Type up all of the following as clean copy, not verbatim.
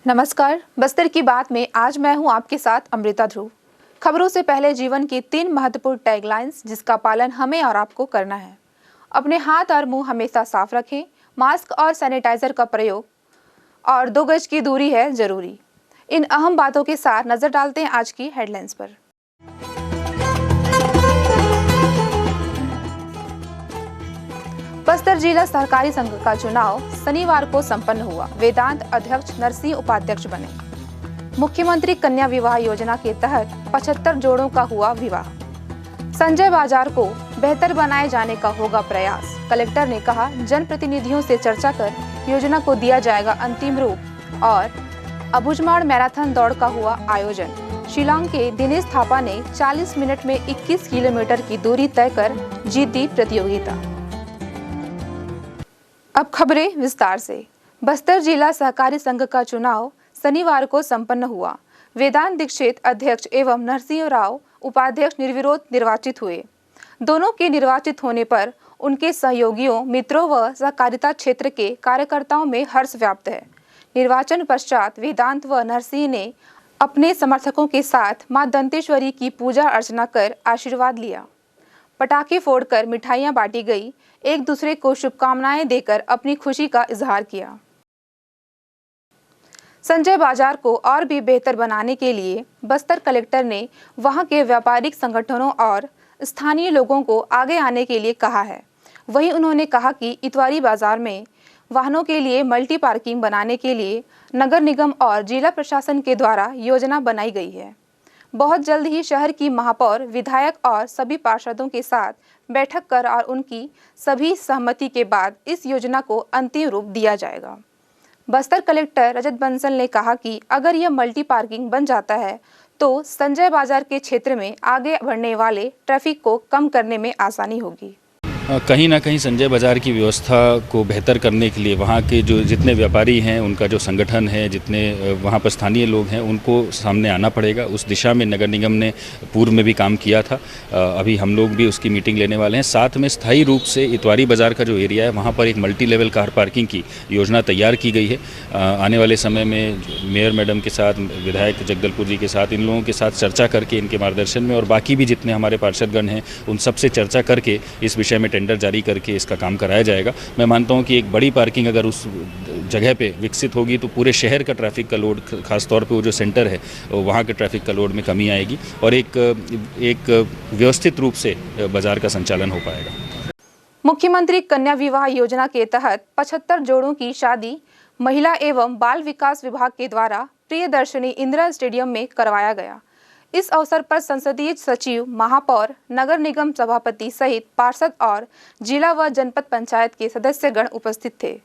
नमस्कार, बस्तर की बात में आज मैं हूं आपके साथ अमृता ध्रुव। खबरों से पहले जीवन की 3 महत्वपूर्ण टैगलाइंस जिसका पालन हमें और आपको करना है। अपने हाथ और मुंह हमेशा साफ रखें, मास्क और सैनिटाइजर का प्रयोग और 2 गज की दूरी है जरूरी। इन अहम बातों के साथ नजर डालते हैं आज की हेडलाइंस पर। बस्तर जिला सहकारी संघ का चुनाव शनिवार को संपन्न हुआ। वेदांत अध्यक्ष, नरसिंह उपाध्यक्ष बने। मुख्यमंत्री कन्या विवाह योजना के तहत 75 जोड़ों का हुआ विवाह। संजय बाजार को बेहतर बनाए जाने का होगा प्रयास। कलेक्टर ने कहा, जनप्रतिनिधियों से चर्चा कर योजना को दिया जाएगा अंतिम रूप। और अबुझमाड़ मैराथन दौड़ का हुआ आयोजन। शिलांग के दिनेश थापा ने 40 मिनट में 21 किलोमीटर की दूरी तय कर जीती प्रतियोगिता। अब खबरें विस्तार से। बस्तर जिला सहकारी संघ का चुनाव शनिवार को संपन्न हुआ। वेदांत दीक्षित अध्यक्ष एवं नरसिंह राव उपाध्यक्ष निर्विरोध निर्वाचित हुए। दोनों के निर्वाचित होने पर उनके सहयोगियों, मित्रों व सहकारिता क्षेत्र के कार्यकर्ताओं में हर्ष व्याप्त है। निर्वाचन पश्चात वेदांत व नरसिंह ने अपने समर्थकों के साथ मां दंतेश्वरी की पूजा अर्चना कर आशीर्वाद लिया। पटाखे फोड़कर मिठाइयां बांटी गई। एक दूसरे को शुभकामनाएं देकर अपनी खुशी का इजहार किया। संजय बाजार को और भी बेहतर बनाने के लिए बस्तर कलेक्टर ने वहां के व्यापारिक संगठनों और स्थानीय लोगों को आगे आने के लिए कहा है। वहीं उन्होंने कहा कि इतवारी बाजार में वाहनों के लिए मल्टी पार्किंग बनाने के लिए नगर निगम और जिला प्रशासन के द्वारा योजना बनाई गई है। बहुत जल्द ही शहर की महापौर, विधायक और सभी पार्षदों के साथ बैठक कर और उनकी सभी सहमति के बाद इस योजना को अंतिम रूप दिया जाएगा। बस्तर कलेक्टर रजत बंसल ने कहा कि अगर यह मल्टी पार्किंग बन जाता है तो संजय बाजार के क्षेत्र में आगे बढ़ने वाले ट्रैफिक को कम करने में आसानी होगी। कहीं ना कहीं संजय बाजार की व्यवस्था को बेहतर करने के लिए वहाँ के जो जितने व्यापारी हैं, उनका जो संगठन है, जितने वहाँ पर स्थानीय लोग हैं, उनको सामने आना पड़ेगा। उस दिशा में नगर निगम ने पूर्व में भी काम किया था। अभी हम लोग भी उसकी मीटिंग लेने वाले हैं। साथ में स्थायी रूप से इतवारी बाजार का जो एरिया है, वहाँ पर एक मल्टी लेवल कार पार्किंग की योजना तैयार की गई है। आने वाले समय में मेयर मैडम के साथ, विधायक जगदलपुर जी के साथ, इन लोगों के साथ चर्चा करके, इनके मार्गदर्शन में, और बाकी भी जितने हमारे पार्षदगण हैं उन सबसे चर्चा करके इस विषय में टेंडर जारी करके इसका काम कराया जाएगा। मैं मानता हूं कि एक बड़ी पार्किंग अगर उस जगह पे विकसित होगी तो पूरे शहर का ट्रैफिक का लोड, खासतौर पे वो जो सेंटर है वहाँ के ट्रैफिक का लोड में कमी आएगी और एक व्यवस्थित रूप से बाजार का संचालन हो पाएगा। मुख्यमंत्री कन्या विवाह योजना के तहत 75 जोड़ों की शादी महिला एवं बाल विकास विभाग के द्वारा प्रियदर्शनी इंदिरा स्टेडियम में करवाया गया। इस अवसर पर संसदीय सचिव, महापौर, नगर निगम सभापति सहित पार्षद और जिला व जनपद पंचायत के सदस्यगण उपस्थित थे।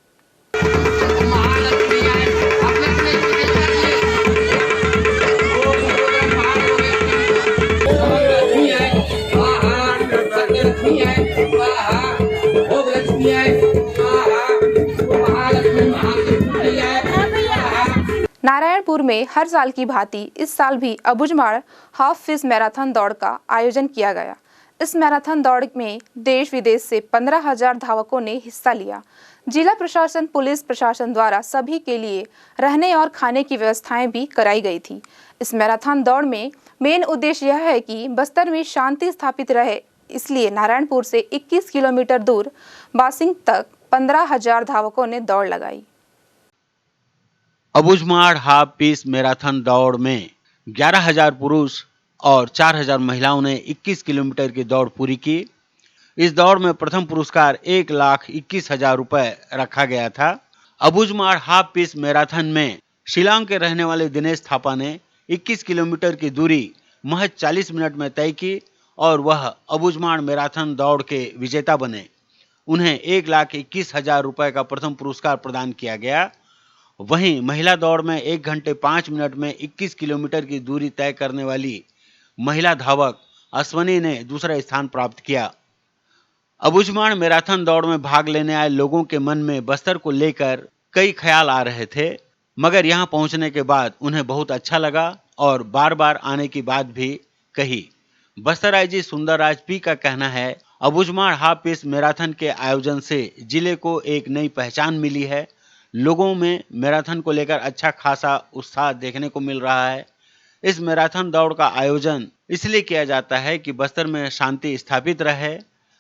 नारायणपुर में हर साल की भांति इस साल भी अबुझमाड़ हाफ फिश मैराथन दौड़ का आयोजन किया गया। इस मैराथन दौड़ में देश विदेश से 15,000 धावकों ने हिस्सा लिया। जिला प्रशासन, पुलिस प्रशासन द्वारा सभी के लिए रहने और खाने की व्यवस्थाएं भी कराई गई थी। इस मैराथन दौड़ में मेन उद्देश्य यह है कि बस्तर में शांति स्थापित रहे, इसलिए नारायणपुर से 21 किलोमीटर दूर बासिंग तक 15,000 धावकों ने दौड़ लगाई। अबुझमाड़ हाफ पीस मैराथन दौड़ में 11,000 पुरुष और 4,000 महिलाओं ने 21 किलोमीटर की दौड़ पूरी की। इस दौड़ में प्रथम पुरस्कार 1,21,000 रुपए रखा गया था। अबुझमाड़ हाफ पीस मैराथन में शिलांग के रहने वाले दिनेश थापा ने 21 किलोमीटर की दूरी महज 40 मिनट में तय की और वह अबुझमाड़ मैराथन दौड़ के विजेता बने। उन्हें 1,21,000 रुपए का प्रथम पुरस्कार प्रदान किया गया। वहीं महिला दौड़ में 1 घंटे 5 मिनट में 21 किलोमीटर की दूरी तय करने वाली महिला धावक अश्वनी ने दूसरा स्थान प्राप्त किया। अबुझमाड़ मैराथन दौड़ में भाग लेने आए लोगों के मन में बस्तर को लेकर कई ख्याल आ रहे थे, मगर यहां पहुंचने के बाद उन्हें बहुत अच्छा लगा और बार बार आने की बात भी कही। बस्तर आईजी सुंदरराज पी का कहना है, अबुझमाड़ हाफ पीस मैराथन के आयोजन से जिले को एक नई पहचान मिली है। लोगों में मैराथन को लेकर अच्छा खासा उत्साह देखने को मिल रहा है। इस मैराथन दौड़ का आयोजन इसलिए किया जाता है कि बस्तर में शांति स्थापित रहे।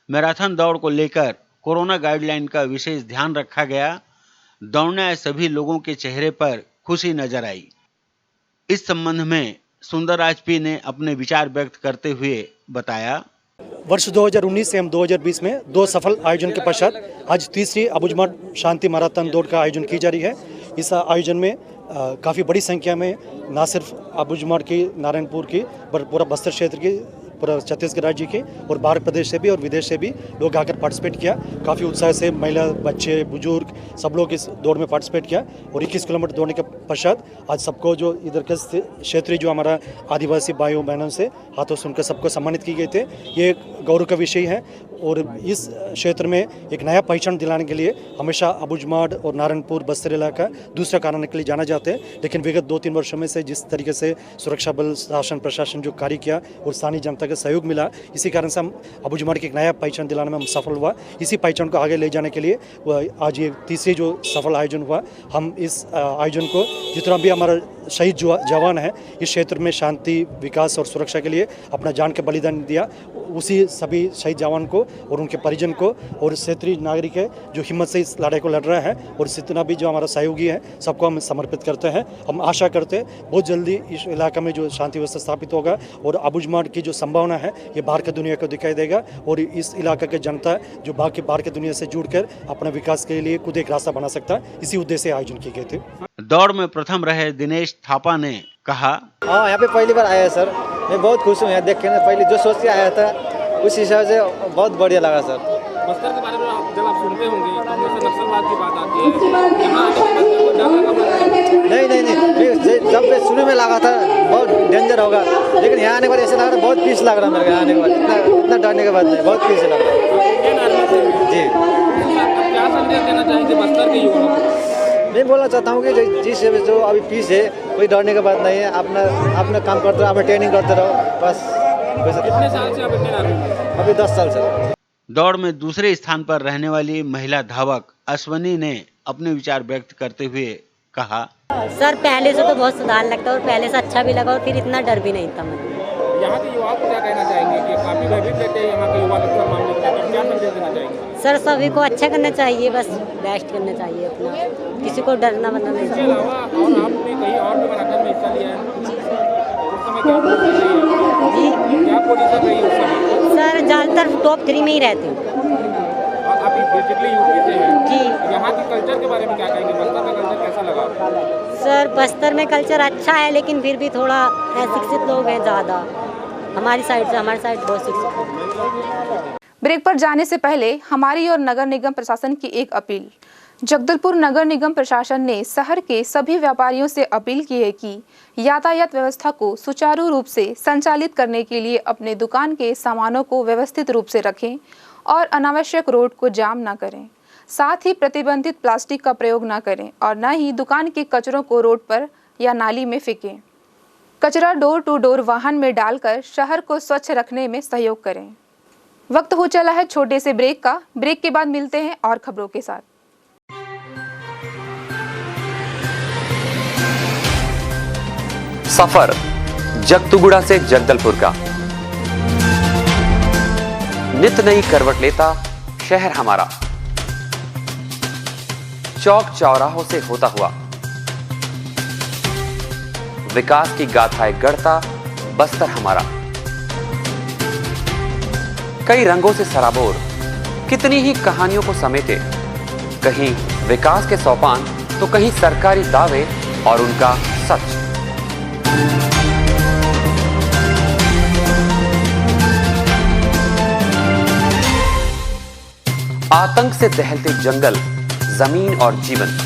मैराथन दौड़ को लेकर कोरोना गाइडलाइन का विशेष ध्यान रखा गया। दौड़ने आए सभी लोगों के चेहरे पर खुशी नजर आई। इस संबंध में सुंदरराज पी ने अपने विचार व्यक्त करते हुए बताया, वर्ष 2019 से हम 2020 में 2 सफल आयोजन के पश्चात आज तीसरी अबुझमाड़ शांति मैराथन दौड़ का आयोजन की जा रही है। इस आयोजन में काफ़ी बड़ी संख्या में न सिर्फ अबुझमाड़ की, नारायणपुर की, पर पूरा बस्तर क्षेत्र की, पूरा छत्तीसगढ़ राज्य के और बाहर प्रदेश से भी और विदेश से भी लोग आकर पार्टिसिपेट किया। काफ़ी उत्साह से महिला, बच्चे, बुजुर्ग सब लोग इस दौड़ में पार्टिसिपेट किया और 21 किलोमीटर दौड़ने के पश्चात आज सबको जो इधर के क्षेत्रीय जो हमारा आदिवासी भाइयों बहनों से हाथों से उनके सबको सम्मानित किए गए थे। ये एक गौरव का विषय है और इस क्षेत्र में एक नया पहचान दिलाने के लिए हमेशा अबुझमाड़ और नारायणपुर बस्तर इलाका दूसरा कारण के लिए जाना जाते हैं। लेकिन विगत 2-3 वर्षों में से जिस तरीके से सुरक्षा बल, शासन प्रशासन जो कार्य किया और स्थानीय जनता का सहयोग मिला, इसी कारण से हम अबुझमाड़ की एक नया पहचान दिलाने में हम सफल हुआ। इसी पहचान को आगे ले जाने के लिए आज ये तीसरी जो सफल आयोजन हुआ, हम इस आयोजन को जितना भी हमारा शहीद जवान है इस क्षेत्र में शांति, विकास और सुरक्षा के लिए अपना जान का बलिदान दिया, उसी सभी शहीद जवान को और उनके परिजन को और क्षेत्रीय नागरिक है जो हिम्मत से इस लड़ाई को लड़ रहा है और जितना भी जो हमारा सहयोगी है सबको हम समर्पित करते हैं। हम आशा करते हैं बहुत जल्दी इस इलाका में जो शांति व्यवस्था स्थापित होगा और अबुझमाड़ की जो संभावना है ये बाहर की दुनिया को दिखाई देगा और इस इलाका के जनता जो बाहर की दुनिया से जुड़कर अपना विकास के लिए खुद एक रास्ता बना सकता है। इसी उद्देश्य से आयोजन किए गए थे। दौड़ में प्रथम रहे दिनेश थापा ने कहा, हाँ, यहाँ पे पहली बार आया सर, मैं बहुत खुश हूँ यहाँ देख के। पहले जो सोच के आया था उस हिसाब से बहुत बढ़िया लगा सर। बस्तर के बारे में जब आप सुनते होंगे तो हमेशा नक्सलवाद की बात आती है, यहाँ नहीं, जब मैं शुरू में लगा था बहुत डेंजर होगा, लेकिन यहाँ आने के बाद ऐसा लग रहा है बहुत पीस लग रहा है मेरे को। आने के बाद इतना डरने के बाद नहीं, बहुत पीस लग रहा है जी। क्या संदेश देना चाहेंगे बस्तर के युवाओं को? मैं बोलना चाहता हूँ कि जिस जो अभी पीस है कोई डरने की बात नहीं है। अपना काम करते रहो, अपना ट्रेनिंग करते रहो बस। कितने साल से आप इतने रहे हैं? अभी 10 साल से। दौड़ में दूसरे स्थान पर रहने वाली महिला धावक अश्वनी ने अपने विचार व्यक्त करते हुए कहा, सर पहले से तो बहुत सुधार लगता है और पहले से अच्छा भी लगा और फिर इतना डर भी नहीं था मन में। यहाँ के युवाओं को क्या कहना चाहेंगे कि काफी भयभीत रहते हैं यहाँ के युवा नक्सल मामले में, क्या संदेश देना चाहेंगे? सर सभी को अच्छा करना चाहिए, बस बेस्ट करना चाहिए अपना, किसी को डरना वरना नहीं। इसके अलावा और आपने कहीं और भी मैराथन में हिस्सा लिया है? उस समय क्या पोजीशन रही है? जी, क्या पोजीशन रही उस समय? सर ज़्यादातर टॉप 3 में ही रहती हूँ। आप बेसिकली यूपी से हैं जी। यहाँ के कल्चर के बारे में क्या कहेंगे? बस्तर का कल्चर कैसा लगा? सर बस्तर में कल्चर अच्छा है लेकिन फिर भी थोड़ा अशिक्षित लोग हैं ज़्यादा, हमारी साइड से, हमारी साइड बहुत शिक्षित। ब्रेक पर जाने से पहले हमारी और नगर निगम प्रशासन की एक अपील। जगदलपुर नगर निगम प्रशासन ने शहर के सभी व्यापारियों से अपील की है कि यातायात व्यवस्था को सुचारू रूप से संचालित करने के लिए अपने दुकान के सामानों को व्यवस्थित रूप से रखें और अनावश्यक रोड को जाम न करें। साथ ही प्रतिबंधित प्लास्टिक का प्रयोग न करें और न ही दुकान के कचरों को रोड पर या नाली में फेंकें। कचरा डोर टू डोर वाहन में डालकर शहर को स्वच्छ रखने में सहयोग करें। वक्त हो चला है छोटे से ब्रेक का। ब्रेक के बाद मिलते हैं और खबरों के साथ। सफर जगतुगुड़ा से जगदलपुर का नित नई करवट लेता शहर हमारा, चौक चौराहों से होता हुआ विकास की गाथाएं गढ़ता बस्तर हमारा। कई रंगों से सराबोर कितनी ही कहानियों को समेटे, कहीं विकास के सोपान तो कहीं सरकारी दावे और उनका सच। आतंक से दहलते जंगल, जमीन और जीवन,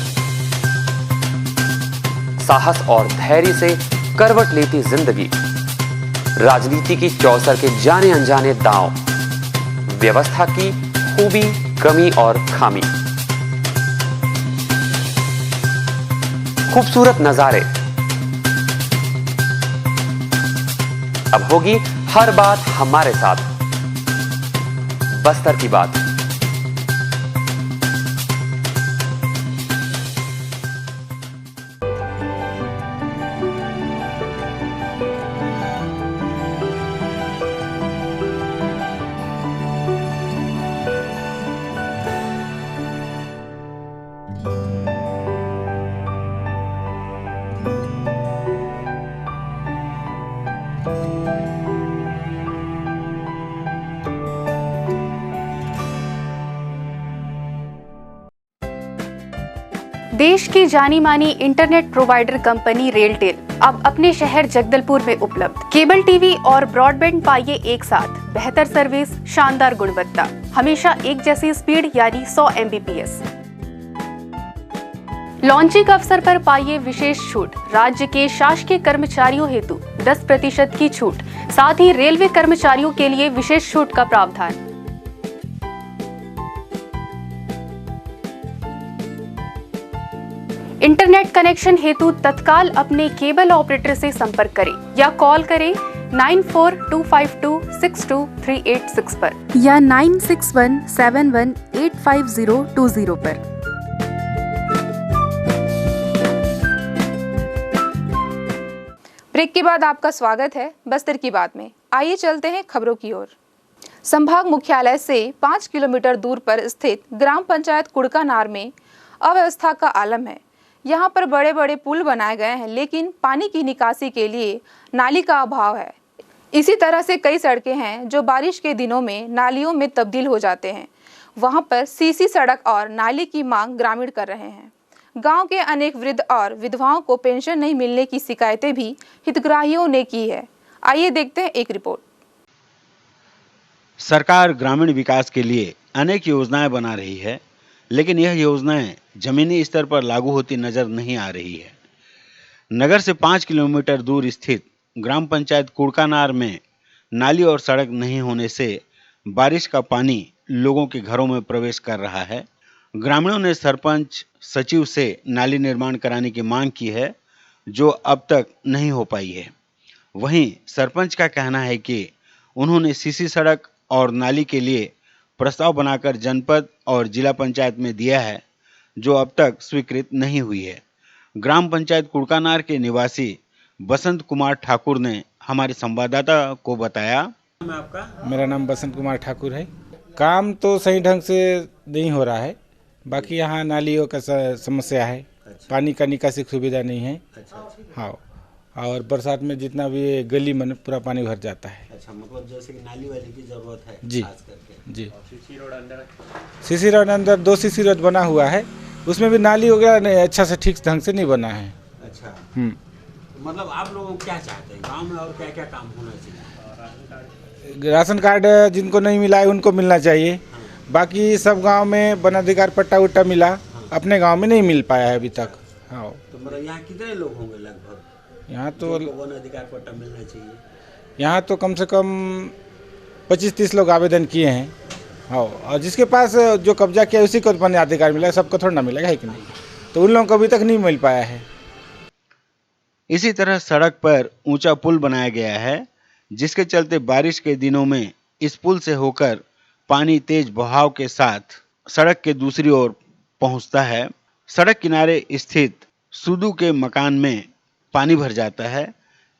साहस और धैर्य से करवट लेती जिंदगी, राजनीति की चौसर के जाने अनजाने दांव, व्यवस्था की खूबी, कमी और खामी, खूबसूरत नजारे। अब होगी हर बात हमारे साथ, बस्तर की बात। देश की जानी मानी इंटरनेट प्रोवाइडर कंपनी रेलटेल अब अपने शहर जगदलपुर में उपलब्ध। केबल टीवी और ब्रॉडबैंड पाइए एक साथ, बेहतर सर्विस, शानदार गुणवत्ता, हमेशा एक जैसी स्पीड यानी 100 Mbps। लॉन्चिंग अवसर पर पाइए विशेष छूट, राज्य के शासकीय कर्मचारियों हेतु 10% की छूट, साथ ही रेलवे कर्मचारियों के लिए विशेष छूट का प्रावधान। इंटरनेट कनेक्शन हेतु तत्काल अपने केबल ऑपरेटर से संपर्क करें या कॉल करें 9425262386 पर या 9617185020 पर। ब्रेक के बाद आपका स्वागत है बस्तर की बात में। आइए चलते हैं खबरों की ओर। संभाग मुख्यालय से 5 किलोमीटर दूर पर स्थित ग्राम पंचायत कुड़कानार में अव्यवस्था का आलम है। यहाँ पर बड़े बड़े पुल बनाए गए हैं, लेकिन पानी की निकासी के लिए नाली का अभाव है। इसी तरह से कई सड़कें हैं जो बारिश के दिनों में नालियों में तब्दील हो जाते हैं। वहाँ पर सीसी सड़क और नाली की मांग ग्रामीण कर रहे हैं। गांव के अनेक वृद्ध और विधवाओं को पेंशन नहीं मिलने की शिकायतें भी हितग्राहियों ने की है। आइए देखते हैं एक रिपोर्ट। सरकार ग्रामीण विकास के लिए अनेक योजनाएं बना रही है, लेकिन यह योजनाएं जमीनी स्तर पर लागू होती नजर नहीं आ रही है। नगर से 5 किलोमीटर दूर स्थित ग्राम पंचायत कुड़कानार में नाली और सड़क नहीं होने से बारिश का पानी लोगों के घरों में प्रवेश कर रहा है। ग्रामीणों ने सरपंच सचिव से नाली निर्माण कराने की मांग की है, जो अब तक नहीं हो पाई है। वहीं सरपंच का कहना है कि उन्होंने सीसी सड़क और नाली के लिए प्रस्ताव बनाकर जनपद और जिला पंचायत में दिया है, जो अब तक स्वीकृत नहीं हुई है। ग्राम पंचायत कुड़कानार के निवासी बसंत कुमार ठाकुर ने हमारे संवाददाता को बताया। मेरा नाम बसंत कुमार ठाकुर है। काम तो सही ढंग से नहीं हो रहा है, बाकी यहाँ नालियों का समस्या है। पानी का निकासी सुविधा नहीं है। हाँ, और बरसात में जितना भी गली में पूरा पानी भर जाता है। अच्छा, मतलब जैसे कि नाली वाली की जरूरत है जी खास करके। जी। सीसी रोड अंदर 2 सीसी रोड बना हुआ है, उसमें भी नाली वगैरह नहीं अच्छा से ठीक ढंग से नहीं बना है। अच्छा, मतलब आप लोग क्या चाहते हैं गांव में और क्या क्या काम होना चाहिए? राशन कार्ड जिनको नहीं मिला है उनको मिलना चाहिए। बाकी सब गांव में वनाधिकार पट्टा उट्टा मिला, अपने गांव में नहीं मिल पाया है अभी तक। हाँ, तो मतलब यहाँ कितने लोग होंगे लगभग? यहाँ तो वन अधिकार पट्टा मिलना चाहिए। यहाँ तो कम से कम 25-30 लोग आवेदन किए हैं। हाँ, और जिसके पास जो कब्जा किया उसी को वन अधिकार मिला, सबको थोड़ा ना मिलेगा है कि नहीं? तो उन लोगों को अभी तक नहीं मिल पाया है। इसी तरह सड़क पर ऊंचा पुल बनाया गया है, जिसके चलते बारिश के दिनों में इस पुल से होकर पानी तेज बहाव के साथ सड़क के दूसरी ओर पहुंचता है। सड़क किनारे स्थित सुदू के मकान में पानी भर जाता है,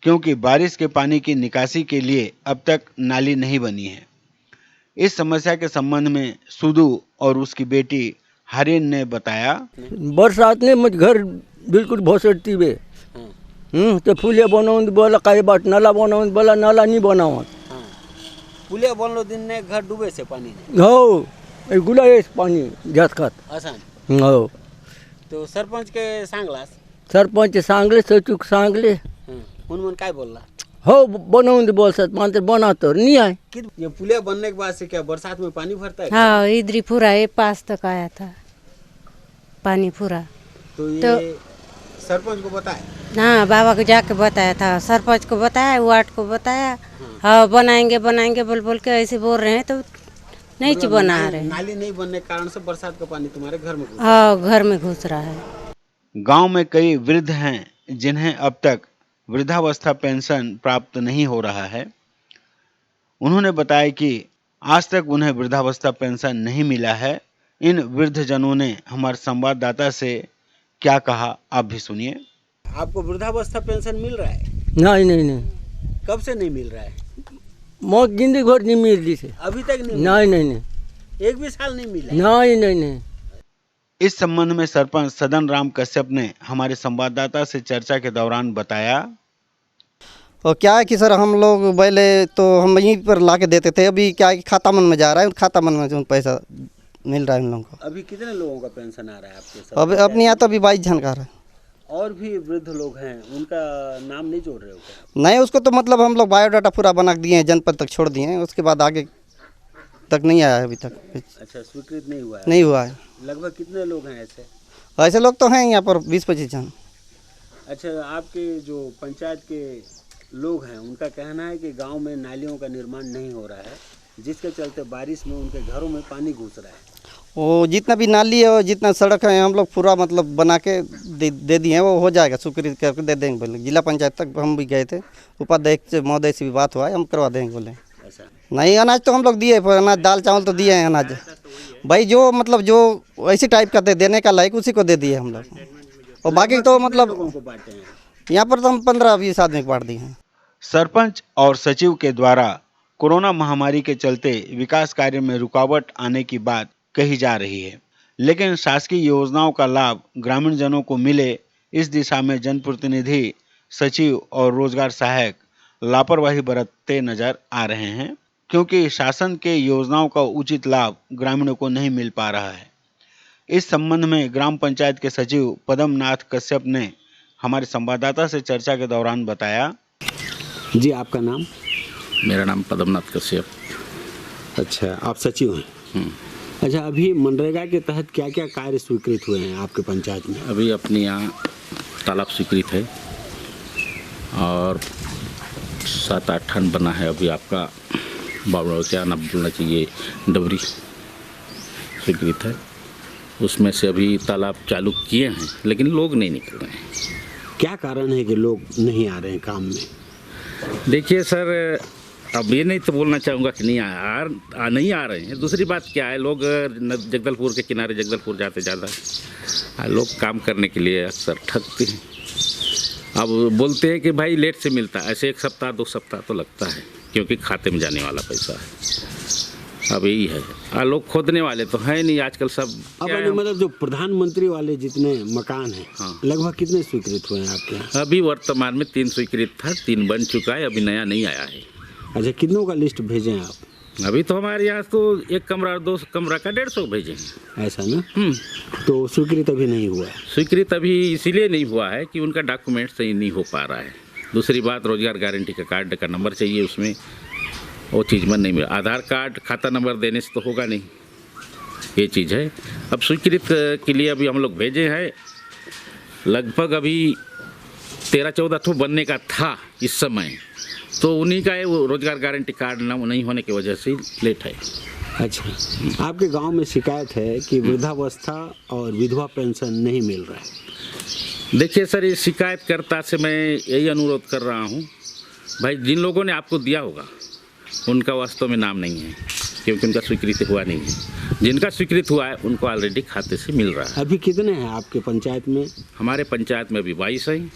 क्योंकि बारिश के पानी की निकासी के लिए अब तक नाली नहीं बनी है। इस समस्या के संबंध में सुदू और उसकी बेटी हरिन ने बताया। बरसात ने मुझ घर बिल्कुल भोसटती वे तो फूले बनाऊं बोला कई बात नाला बनाऊं बोला नाला नहीं बनाऊं। पुलिया बोलो दिन ने घर डूबे से पानी हो गुलाए पानी झटखत आसान हो। तो सरपंच के सांगलास सरपंच सांगले सचूक सांगले उन्होंने काय बोलला हो बनाऊं बोल सत मानते बना तो नहीं आए। ये पुलिया बनने के बाद से क्या बरसात में पानी भरता है? हाँ, इधर पूरा ये पास तक आया था पानी पूरा। तो ये सरपंच को बताया? हाँ, बाबा को जाके बताया था, सरपंच को बताया, वार्ड को बताया। हाँ, बनाएंगे बनाएंगे बोल बोल के ऐसे बोल रहे हैं, तो नहीं मतलब बना रहे। नाली नहीं बनने के कारण से बरसात का पानी तुम्हारे घर में घुस? हाँ, घर में घुस रहा है। गांव में कई वृद्ध हैं जिन्हें अब तक वृद्धावस्था पेंशन प्राप्त नहीं हो रहा है। उन्होंने बताया कि आज तक उन्हें वृद्धावस्था पेंशन नहीं मिला है। इन वृद्धजनों ने हमारे संवाददाता से क्या कहा, आप भी सुनिए। आपको वृद्धावस्था पेंशन मिल रहा है? नहीं नहीं नहीं। कब से नहीं मिल रहा है? मौत जिंदगी भर नहीं मिल रही से। अभी तक नहीं? नहीं नहीं नहीं। एक भी साल नहीं मिला? नहीं नहीं नहीं। इस संबंध में सरपंच सदन राम कश्यप ने हमारे संवाददाता से चर्चा के दौरान बताया। और क्या है कि सर हम लोग पहले तो हम यहीं पर ला के देते थे, अभी क्या है कि खाता मन में जा रहा है, खाता मन में जो पैसा मिल रहा है उन लोगों को। अभी कितने लोगों का पेंशन आ रहा है आपके साथ? अब अपने यहाँ तो अभी 22 जन का है। और भी वृद्ध लोग हैं, उनका नाम नहीं जोड़ रहे हो क्या? नहीं, उसको तो मतलब हम लोग बायोडाटा पूरा बना दिए हैं, जनपद तक छोड़ दिए हैं, उसके बाद आगे तक नहीं आया है अभी तक। अच्छा, स्वीकृत नहीं हुआ है? नहीं हुआ है। लगभग कितने लोग हैं ऐसे? ऐसे लोग तो हैं यहाँ पर 20-25 जन। अच्छा, आपके जो पंचायत के लोग हैं उनका कहना है कि गांव में नालियों का निर्माण नहीं हो रहा है, जिसके चलते बारिश में उनके घरों में पानी घुस रहा है। वो जितना भी नाली है और जितना सड़क है हम लोग पूरा मतलब बना के दे दिए हैं, वो हो जाएगा, स्वीकृत करके दे देंगे बोले। जिला पंचायत तक हम भी गए थे, उपाध्यक्ष महोदय से भी बात हुआ है, हम करवा देंगे बोले। नहीं, अनाज तो हम लोग दिए, पर अनाज दाल चावल तो दिए हैं अनाज भाई, जो मतलब जो ऐसी टाइप का देने का लायक उसी को दे दिए हम लोग, और बाकी तो मतलब यहाँ पर तो हम 15-20 आदमी को बांट दिए हैं। सरपंच और सचिव के द्वारा कोरोना महामारी के चलते विकास कार्य में रुकावट आने की बात कही जा रही है, लेकिन शासकीय योजनाओं का लाभ ग्रामीण जनों को मिले, इस दिशा में जनप्रतिनिधि, सचिव और रोजगार सहायक लापरवाही बरतते नजर आ रहे हैं, क्योंकि शासन के योजनाओं का उचित लाभ ग्रामीणों को नहीं मिल पा रहा है। इस संबंध में ग्राम पंचायत के सचिव पद्मनाथ कश्यप ने हमारे संवाददाता से चर्चा के दौरान बताया। जी, आपका नाम? मेरा नाम पद्मनाथ कश्यप। अच्छा, आप सचिव हैं? अच्छा, अभी मनरेगा के तहत क्या क्या कार्य स्वीकृत हुए हैं आपके पंचायत में? अभी अपने यहाँ तालाब स्वीकृत है और 7-8 टन बना है। अभी आपका बावड़ा क्या नाम बोलना चाहिए, डबरी स्वीकृत है। उसमें से अभी तालाब चालू किए हैं, लेकिन लोग नहीं निकल रहे हैं। क्या कारण है कि लोग नहीं आ रहे हैं काम में? देखिए सर, अब ये नहीं तो बोलना चाहूँगा कि नहीं नहीं आ रहे हैं। दूसरी बात क्या है, लोग जगदलपुर के किनारे जगदलपुर जाते ज़्यादा लोग काम करने के लिए अक्सर ठगते हैं। अब बोलते हैं कि भाई लेट से मिलता है, ऐसे 1 सप्ताह 2 सप्ताह तो लगता है, क्योंकि खाते में जाने वाला पैसा है। अब यही है, लोग खोदने वाले तो है नहीं आजकल सब। अब मतलब जो प्रधानमंत्री वाले जितने मकान हैं, हाँ, लगभग कितने स्वीकृत हुए हैं आपके यहाँ? अभी वर्तमान में 3 स्वीकृत था, 3 बन चुका है, अभी नया नहीं आया है। अच्छा, कितनों का लिस्ट भेजे हैं आप? अभी तो हमारे यहाँ तो 1 कमरा और 2 कमरा का 150 भेजे हैं। ऐसा ना? तो स्वीकृत अभी नहीं हुआ है? स्वीकृत अभी इसीलिए नहीं हुआ है कि उनका डॉक्यूमेंट सही नहीं हो पा रहा है। दूसरी बात, रोजगार गारंटी का कार्ड का नंबर चाहिए, उसमें वो चीज़ में नहीं मिला। आधार कार्ड खाता नंबर देने से तो होगा नहीं, ये चीज़ है। अब स्वीकृत के लिए अभी हम लोग भेजे हैं, लगभग अभी 13-14 ठो बनने का था इस समय, तो उन्हीं का है वो रोजगार गारंटी कार्ड नहीं होने की वजह से लेट है। अच्छा, आपके गांव में शिकायत है कि वृद्धावस्था और विधवा पेंशन नहीं मिल रहा है। देखिए सर, ये शिकायतकर्ता से मैं यही अनुरोध कर रहा हूँ, भाई जिन लोगों ने आपको दिया होगा उनका वास्तव में नाम नहीं है, क्योंकि उनका स्वीकृति हुआ नहीं है। जिनका स्वीकृत हुआ है उनको ऑलरेडी खाते से मिल रहा है। अभी कितने हैं आपके पंचायत में? हमारे पंचायत में अभी 22 हैं।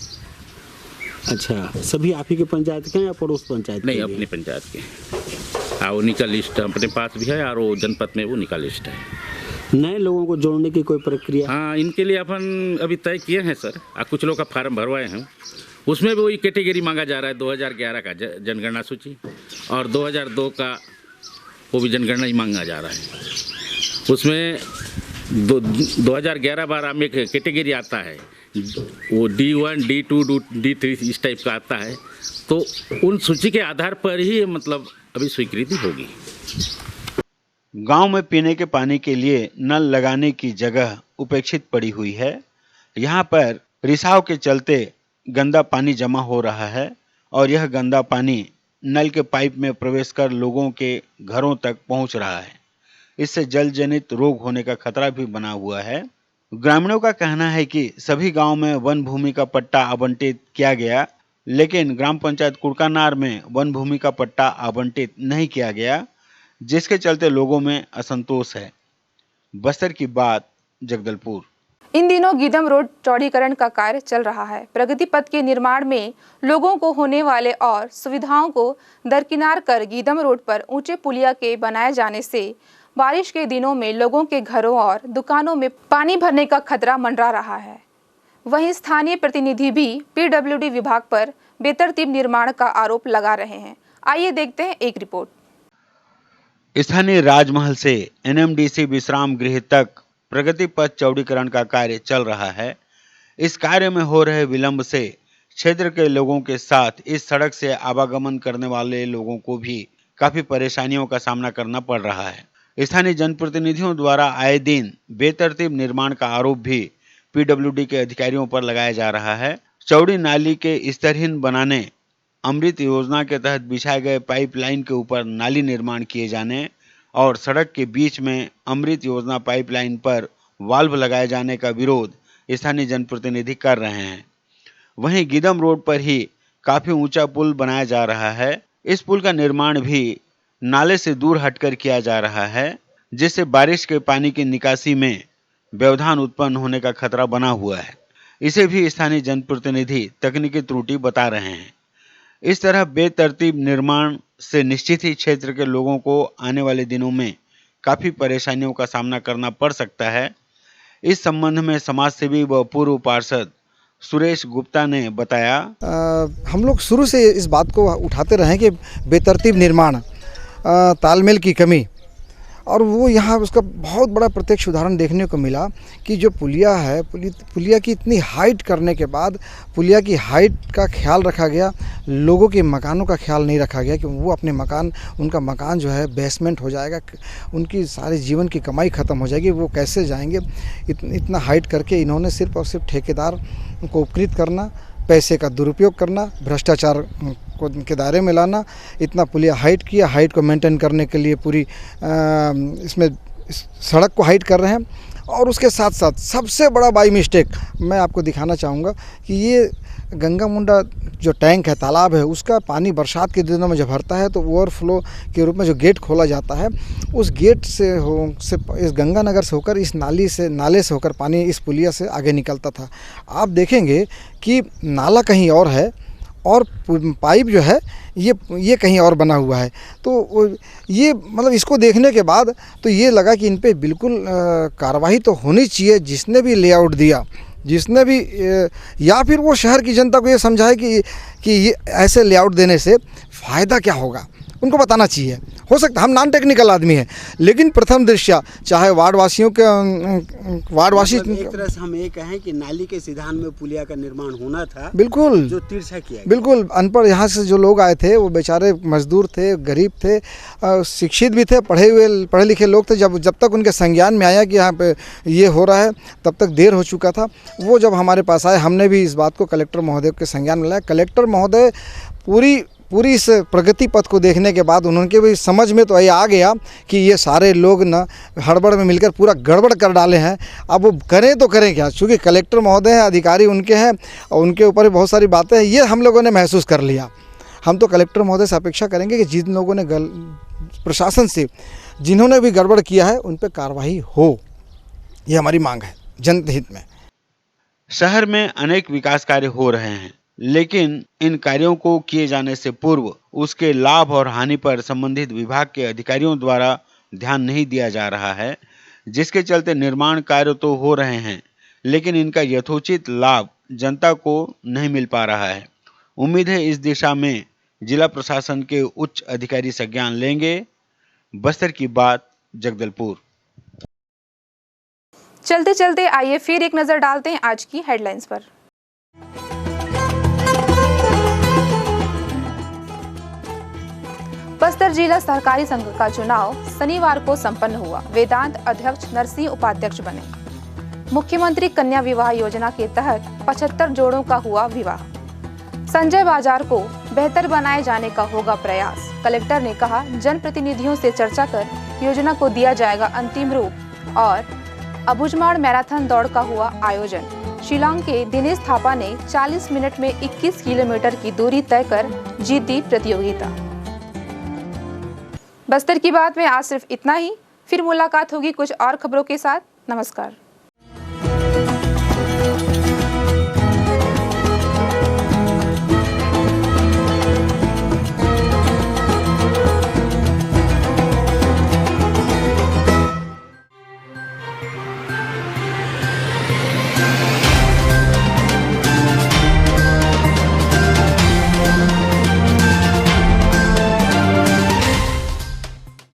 अच्छा, सभी आप ही के पंचायत के हैं या पड़ोस पंचायत? नहीं, अपनी पंचायत के। उन्हीं का लिस्ट अपने पास भी है और वो जनपद में वो उन्हीं का लिस्ट है। नए लोगों को जोड़ने की कोई प्रक्रिया? हाँ, इनके लिए अपन अभी तय किए हैं सर। कुछ लोग का फार्म भरवाए हैं, उसमें भी वही कैटेगरी मांगा जा रहा है। 2011 का जनगणना सूची और 2002 का वो भी जनगणना ही मांगा जा रहा है। उसमें 2011-12 में एक कैटेगरी आता है, वो D1, D2, D3 इस टाइप का आता है, तो उन सूची के आधार पर ही मतलब अभी स्वीकृति होगी। गांव में पीने के पानी के लिए नल लगाने की जगह उपेक्षित पड़ी हुई है। यहां पर रिसाव के चलते गंदा पानी जमा हो रहा है और यह गंदा पानी नल के पाइप में प्रवेश कर लोगों के घरों तक पहुंच रहा है। इससे जल जनित रोग होने का खतरा भी बना हुआ है। ग्रामीणों का कहना है कि सभी गांव में वन भूमि का पट्टा आवंटित किया गया, लेकिन ग्राम पंचायत कुड़कानार में वन भूमि का पट्टा आवंटित नहीं किया गया, जिसके चलते लोगों में असंतोष है। बस्तर की बात, जगदलपुर। इन दिनों गीदम रोड चौड़ीकरण का कार्य चल रहा है। प्रगति पथ के निर्माण में लोगों को होने वाले और सुविधाओं को दरकिनार कर गीदम रोड पर ऊंचे पुलिया के बनाए जाने से बारिश के दिनों में लोगों के घरों और दुकानों में पानी भरने का खतरा मंडरा रहा है। वहीं स्थानीय प्रतिनिधि भी पीडब्ल्यूडी विभाग पर बेतरतीब निर्माण का आरोप लगा रहे हैं। आइए देखते हैं एक रिपोर्ट। स्थानीय राजमहल से एनएमडीसी विश्राम गृह तक प्रगति पथ चौड़ीकरण का कार्य चल रहा है। इस कार्य में हो रहे विलंब से क्षेत्र के लोगों के साथ इस सड़क से आवागमन करने वाले लोगों को भी काफी परेशानियों का सामना करना पड़ रहा है। स्थानीय जनप्रतिनिधियों द्वारा आए दिन बेतरतीब निर्माण का आरोप भी पीडब्ल्यूडी के अधिकारियों पर लगाया जा रहा है। चौड़ी नाली के स्तरहीन बनाने, अमृत योजना के तहत बिछाए गए पाइपलाइन के ऊपर नाली निर्माण किए जाने और सड़क के बीच में अमृत योजना पाइपलाइन पर वाल्व लगाए जाने का विरोध स्थानीय जनप्रतिनिधि कर रहे हैं। वहीं गिदम रोड पर ही काफी ऊंचा पुल बनाया जा रहा है। इस पुल का निर्माण भी नाले से दूर हटकर किया जा रहा है, जिससे बारिश के पानी की निकासी में व्यवधान उत्पन्न होने का खतरा बना हुआ है। इसे भी स्थानीय जनप्रतिनिधि तकनीकी त्रुटि बता रहे हैं। इस तरह बेतरतीब निर्माण से निश्चित ही क्षेत्र के लोगों को आने वाले दिनों में काफी परेशानियों का सामना करना पड़ सकता है। इस संबंध में समाज सेवी व पूर्व पार्षद सुरेश गुप्ता ने बताया, हम लोग शुरू से इस बात को उठाते रहे कि बेतरतीब निर्माण, तालमेल की कमी, और वो यहाँ उसका बहुत बड़ा प्रत्यक्ष उदाहरण देखने को मिला कि जो पुलिया है, पुलिया की इतनी हाइट करने के बाद पुलिया की हाइट का ख्याल रखा गया, लोगों के मकानों का ख्याल नहीं रखा गया कि वो अपने मकान, उनका मकान जो है बेसमेंट हो जाएगा, उनकी सारी जीवन की कमाई ख़त्म हो जाएगी, वो कैसे जाएंगे। इतना हाइट करके इन्होंने सिर्फ और सिर्फ ठेकेदार को उपकृत करना, पैसे का दुरुपयोग करना, भ्रष्टाचार को के दायरे में लाना, इतना पुलिया हाइट किया। हाइट को मेंटेन करने के लिए पूरी इसमें सड़क को हाइट कर रहे हैं। और उसके साथ साथ सबसे बड़ा बाई मिस्टेक मैं आपको दिखाना चाहूँगा कि ये गंगा मुंडा जो टैंक है, तालाब है, उसका पानी बरसात के दिनों में जब भरता है तो ओवरफ्लो के रूप में जो गेट खोला जाता है, उस गेट से इस गंगानगर से होकर इस नाले से होकर पानी इस पुलिया से आगे निकलता था। आप देखेंगे कि नाला कहीं और है और पाइप जो है ये कहीं और बना हुआ है। तो ये मतलब इसको देखने के बाद तो ये लगा कि इन पे बिल्कुल कार्रवाई तो होनी चाहिए। जिसने भी लेआउट दिया, जिसने भी या फिर वो शहर की जनता को ये समझाए कि ये ऐसे लेआउट देने से फ़ायदा क्या होगा, उनको बताना चाहिए। हो सकता हम नॉन टेक्निकल आदमी हैं, लेकिन प्रथम दृष्टया चाहे वासी एक तरह से हम ये कहें कि नाली के सिधान में पुलिया का निर्माण होना था, बिल्कुल जो तिरछा किया, बिल्कुल अनपढ़ यहाँ से जो लोग आए थे वो बेचारे मजदूर थे, गरीब थे, शिक्षित भी थे, पढ़े लिखे लोग थे। जब तक उनके संज्ञान में आया कि यहाँ पे ये हो रहा है, तब तक देर हो चुका था। वो जब हमारे पास आए, हमने भी इस बात को कलेक्टर महोदय के संज्ञान में लाया। कलेक्टर महोदय पूरी इस प्रगति पथ को देखने के बाद उन्होंने भी समझ में तो ये आ गया कि ये सारे लोग ना हड़बड़ में मिलकर पूरा गड़बड़ कर डाले हैं। अब वो करें तो करें क्या, चूँकि कलेक्टर महोदय हैं, अधिकारी उनके हैं और उनके ऊपर भी बहुत सारी बातें हैं, ये हम लोगों ने महसूस कर लिया। हम तो कलेक्टर महोदय से अपेक्षा करेंगे कि जिन लोगों ने प्रशासन से जिन्होंने भी गड़बड़ किया है उन पर कार्रवाई हो, ये हमारी मांग है जनहित में। शहर में अनेक विकास कार्य हो रहे हैं, लेकिन इन कार्यों को किए जाने से पूर्व उसके लाभ और हानि पर संबंधित विभाग के अधिकारियों द्वारा ध्यान नहीं दिया जा रहा है, जिसके चलते निर्माण कार्य तो हो रहे हैं, लेकिन इनका यथोचित लाभ जनता को नहीं मिल पा रहा है। उम्मीद है इस दिशा में जिला प्रशासन के उच्च अधिकारी संज्ञान लेंगे। बस्तर की बात, जगदलपुर। चलते चलते आइए फिर एक नजर डालते हैं आज की हेडलाइंस पर। बस्तर जिला सहकारी संघ का चुनाव शनिवार को संपन्न हुआ। वेदांत अध्यक्ष, नरसिंह उपाध्यक्ष बने। मुख्यमंत्री कन्या विवाह योजना के तहत 75 जोड़ों का हुआ विवाह। संजय बाजार को बेहतर बनाए जाने का होगा प्रयास। कलेक्टर ने कहा, जनप्रतिनिधियों से चर्चा कर योजना को दिया जाएगा अंतिम रूप। और अबुझमाड़ मैराथन दौड़ का हुआ आयोजन। शिलांग के दिनेश थापा ने 40 मिनट में 21 किलोमीटर की दूरी तय कर जीती प्रतियोगिता। बस्तर की बात में आज सिर्फ इतना ही। फिर मुलाकात होगी कुछ और खबरों के साथ। नमस्कार।